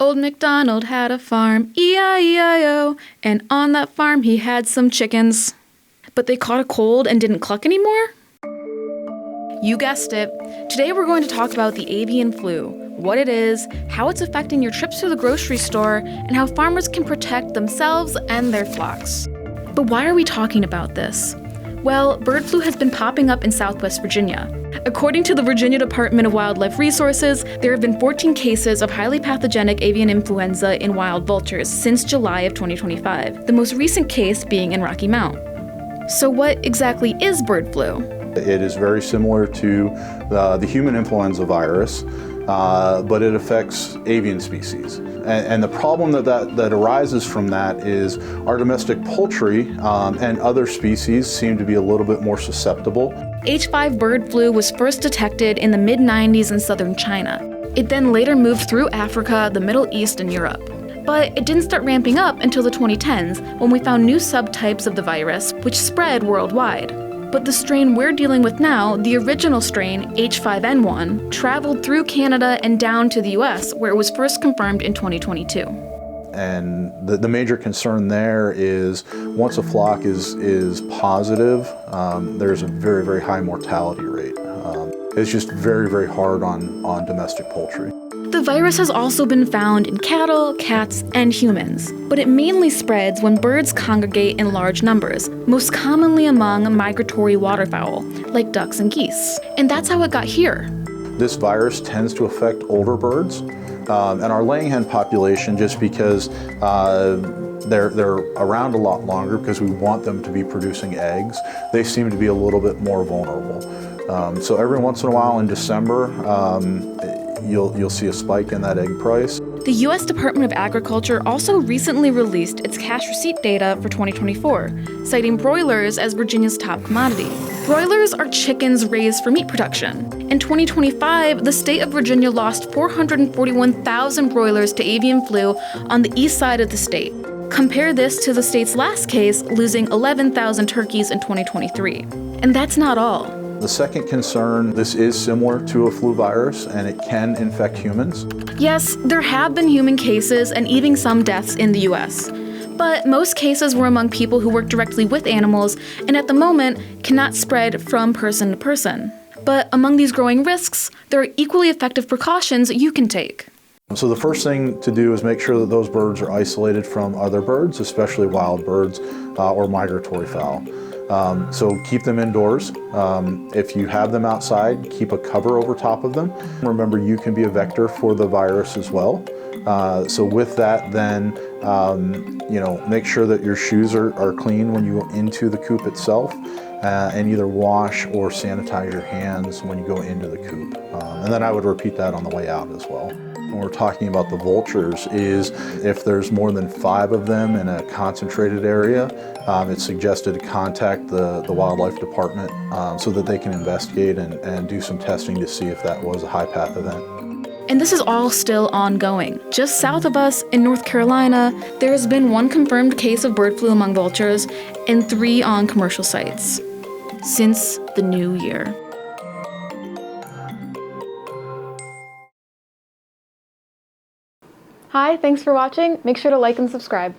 Old MacDonald had a farm, E-I-E-I-O, and on that farm he had some chickens. But they caught a cold and didn't cluck anymore? You guessed it. Today we're going to talk about the avian flu, what it is, how it's affecting your trips to the grocery store, and how farmers can protect themselves and their flocks. But why are we talking about this? Well, bird flu has been popping up in Southwest Virginia. According to the Virginia Department of Wildlife Resources, there have been 14 cases of highly pathogenic avian influenza in wild vultures since July of 2025, the most recent case being in Rocky Mount. So what exactly is bird flu? It is very similar to the human influenza virus, but it affects avian species. And the problem that arises from that is our domestic poultry and other species seem to be a little bit more susceptible. H5 bird flu was first detected in the mid-90s in southern China. It then later moved through Africa, the Middle East, and Europe. But it didn't start ramping up until the 2010s when we found new subtypes of the virus, which spread worldwide. But the strain we're dealing with now, the original strain, H5N1, traveled through Canada and down to the US, where it was first confirmed in 2022. And the major concern there is once a flock is positive, there's a very, very high mortality rate. It's just very, very hard on domestic poultry. The virus has also been found in cattle, cats, and humans, but it mainly spreads when birds congregate in large numbers, most commonly among migratory waterfowl, like ducks and geese. And that's how it got here. This virus tends to affect older birds and our laying hen population, just because they're around a lot longer because we want them to be producing eggs. They seem to be a little bit more vulnerable. So every once in a while in December, you'll see a spike in that egg price. The U.S. Department of Agriculture also recently released its cash receipt data for 2024, citing broilers as Virginia's top commodity. Broilers are chickens raised for meat production. In 2025, the state of Virginia lost 441,000 broilers to avian flu on the east side of the state. Compare this to the state's last case, losing 11,000 turkeys in 2023. And that's not all. The second concern, this is similar to a flu virus and it can infect humans. Yes, there have been human cases and even some deaths in the US. But most cases were among people who work directly with animals and at the moment cannot spread from person to person. But among these growing risks, there are equally effective precautions you can take. So the first thing to do is make sure that those birds are isolated from other birds, especially wild birds or migratory fowl. So keep them indoors. If you have them outside, keep a cover over top of them. Remember, you can be a vector for the virus as well. So with that, then, make sure that your shoes are clean when you go into the coop itself, and either wash or sanitize your hands when you go into the coop. And then I would repeat that on the way out as well. When we're talking about the vultures, is if there's more than 5 of them in a concentrated area, it's suggested to contact the wildlife department so that they can investigate and do some testing to see if that was a high path event. And this is all still ongoing. Just south of us, in North Carolina, there has been 1 confirmed case of bird flu among vultures and 3 on commercial sites since the new year. Hi, thanks for watching. Make sure to like and subscribe.